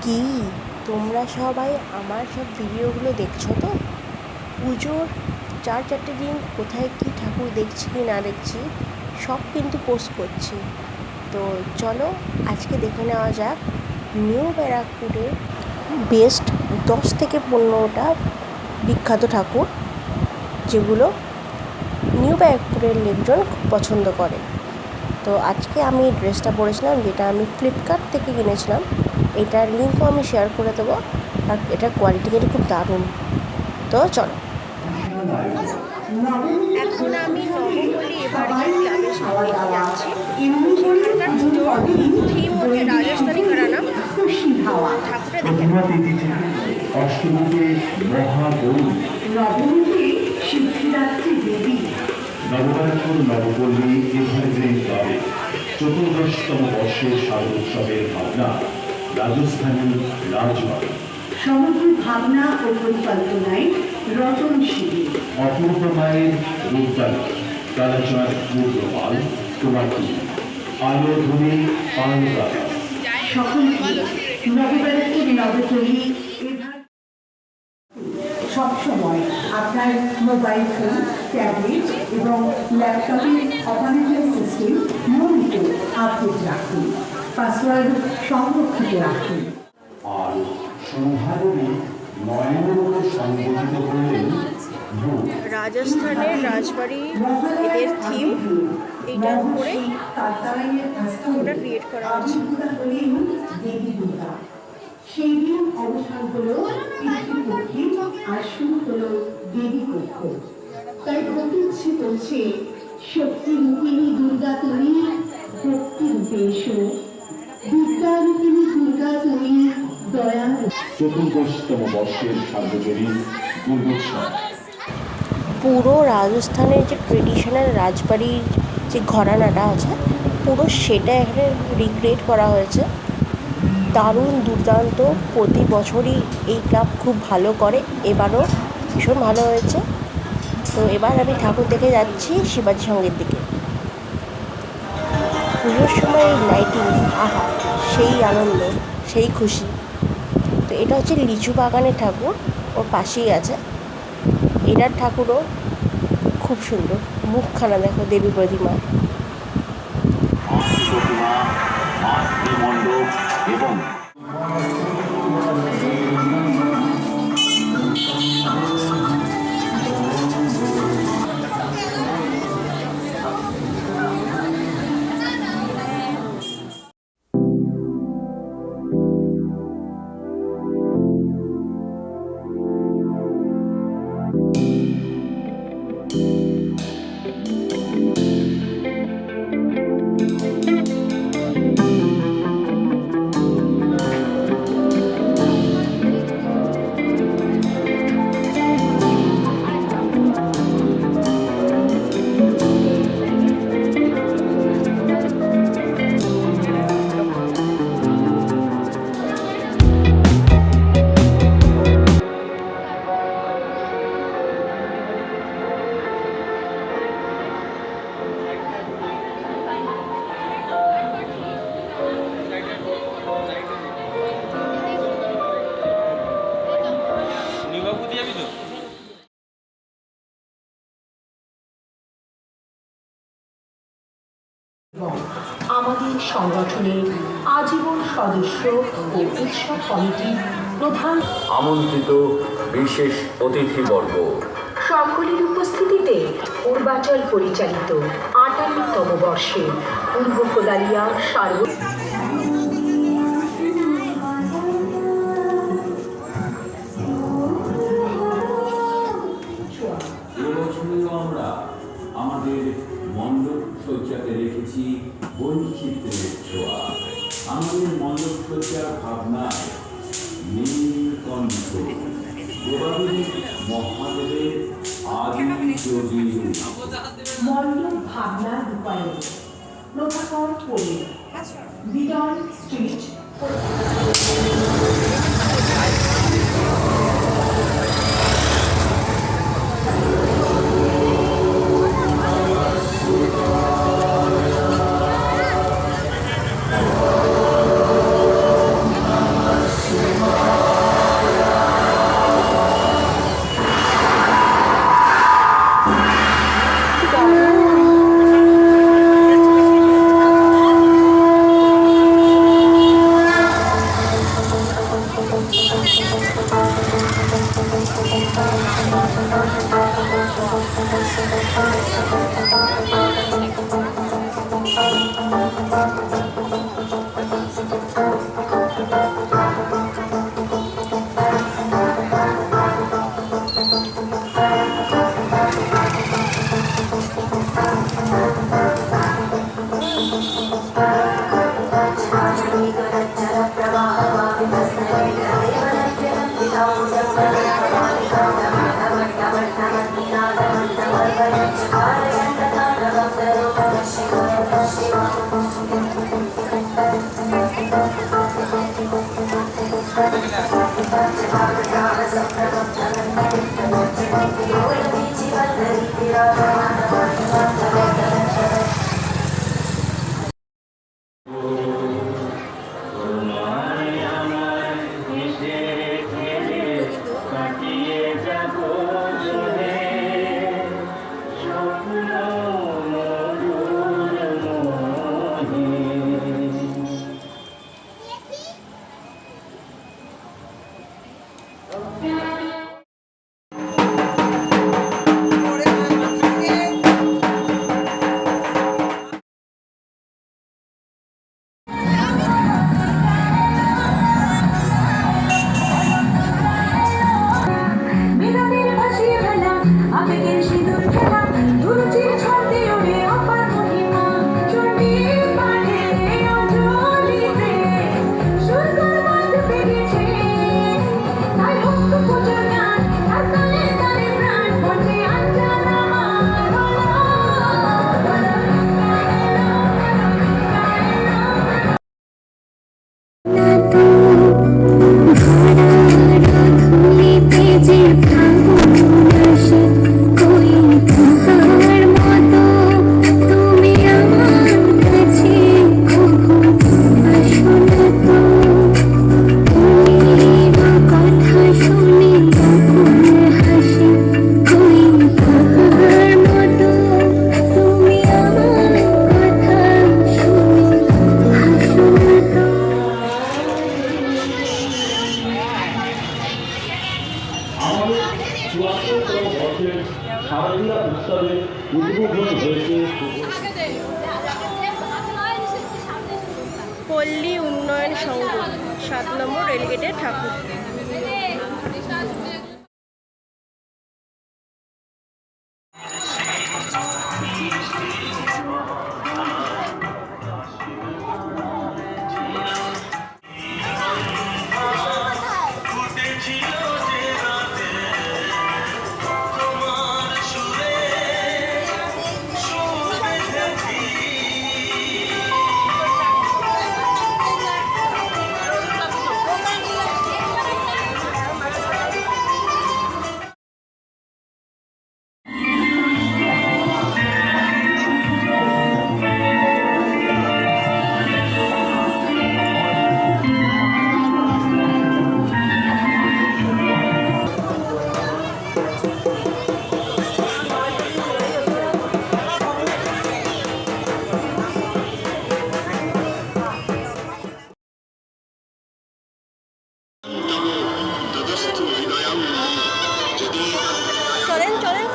কি তোমরা সবাই আমার সব ভিডিওগুলো দেখছো তো? পুজোর 4-4টে দিন কোথায় কি ঠাকুর দেখছি কি না দেখছি সব কিন্তু পোস্ট করছি। তো চলো আজকে দেখে নেওয়া যাক নিউ ব্যারাকপুরের বেস্ট 10 থেকে 15টা বিখ্যাত ঠাকুর, যেগুলো নিউ ব্যারাকপুরের লোকজন খুব পছন্দ করে। তো আজকে আমি এই ড্রেসটা পরেছিলাম, যেটা আমি ফ্লিপকার্ট থেকে কিনেছিলাম। এটার লিঙ্কও আমি শেয়ার করে দেবো, আর এটার কোয়ালিটি কিন্তু খুব দারুণ। তো চলো, এখন আমি নবপল্লী এভারগ্রিন ক্লাবের সামনে দিয়ে যাচ্ছি। সেখানকার পুজোর থিম হচ্ছে রাজস্থানী ঘরানা। ঠাকুরটা দেখে নবরাত্র নবপল্লী এভারগ্রিন ক্লাবে 14তম বর্ষের শারদ উৎসবের ভাবনা রাজস্থানী রাজবাড়ি। সমগ্র ভাবনা ও পরিকল্পনায় রতন শিবির, অপূর্ব মায়ের রূপদান কালাচার পূর্ণপাল তোমার আলো ধরে পালকা সকলকে নবব্যারাকপুর নবপল্লী সবসময় আপনার মোবাইল ফোন, ট্যাবলেট এবং ল্যাপটপের অপারেটিং সিস্টেম নিয়মিত আপডেট রাখুন, পাসওয়ার্ড সংরক্ষিত রাখুন। আর সন্ধ্যাদেবী নয়নরূপে সংগঠিত করলেন রাজস্থানের রাজবাড়ি, এদের থিম এইটার উপরে ওটা ক্রিয়েট করা হয়েছে। সেই দিন অবসান হলো পিতৃপক্ষে আর শুরু হলো দেবী পক্ষ। তাই প্রতি ইচ্ছে করছে শক্তি রূপিণী দুর্গা তুমি ভক্তি রূপে এসো, বিদ্যা রূপিণী দুর্গা তুমি দয়া। 14তম বর্ষের সার্বজনীন দুর্গোৎসব। পুরো রাজস্থানের যে ট্রেডিশনাল রাজবাড়ির যে ঘরানাটা আছে, পুরো সেটা এখানে রিক্রিয়েট করা হয়েছে। দারুণ দুর্দান্ত, প্রতি বছরই এই ক্লাব খুব ভালো করে, এবারও ভীষণ ভালো হয়েছে। তো এবার আমি ঠাকুর দেখে যাচ্ছি শিবাজি সঙ্গের দিকে। পুজোর সময় এই লাইটিং, আহা সেই আনন্দ, সেই খুশি। তো এটা হচ্ছে লিচু বাগানের ঠাকুর, ওর পাশেই আছে। এটার ঠাকুরও খুব সুন্দর, মুখখানা দেখো দেবী প্রতিমা। এবং আমাদের সংগঠনের আজীবন সদস্য ও উৎসব কমিটির প্রধান আমন্ত্রিত বিশেষ অতিথিবর্গ সকলের উপস্থিতিতে পূর্বাচল পরিচালিত 58তম বর্ষে পূর্ব কোদালিয়া আমরা আমাদের মণ্ডপ সজ্জাতে রেখেছি বৈচিত্র্যের ছোঁয়া। আমাদের মণ্ডপ সজ্জার ভাবনায় নীলকণ্ঠ প্রবাদী মহাদেবের আদি যোগী মণ্ডপ ভাবনা রূপায়ণ প্রভাকর পড়ে বিডন স্ট্রিট। বিনোদের ভাসিয়ে ফেলা আবেগের সিঁদুর খেলা দুরুচির ছন্দে ওড়ে অপার মহিমা চণ্ডী পাঠে অঞ্জলিতে সুন্দর বাঁধ পেরেছে তাই হোক পূজার গান তার তালে তালে প্রাণ বন্ধে আঞ্জান আমার শারদীয়া উৎসবে উদ্বোধন হয়েছে পল্লী উন্নয়ন সংঘ 7 নম্বর রেলগেটের ঠাকুর। চলেন চলেন।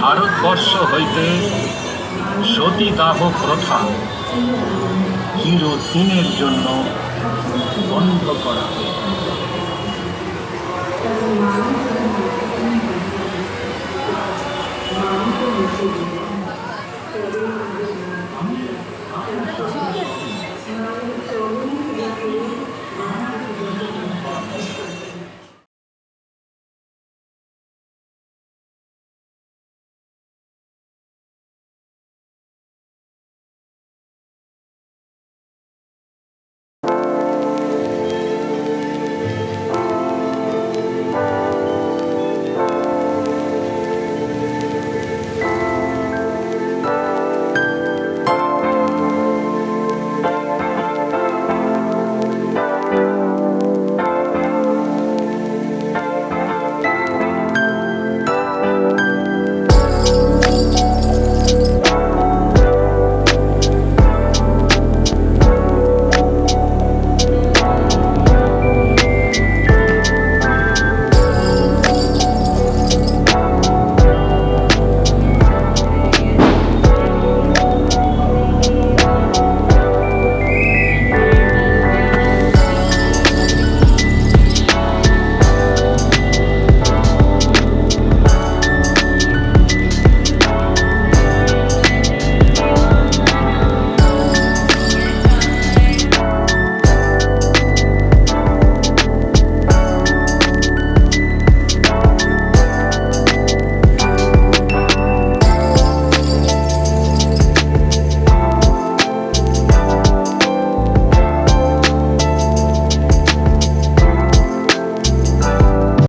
ভারতবর্ষ হইতে সতীদাহ প্রথা চিরদিনের জন্য বন্ধ করা ঠিক আছে।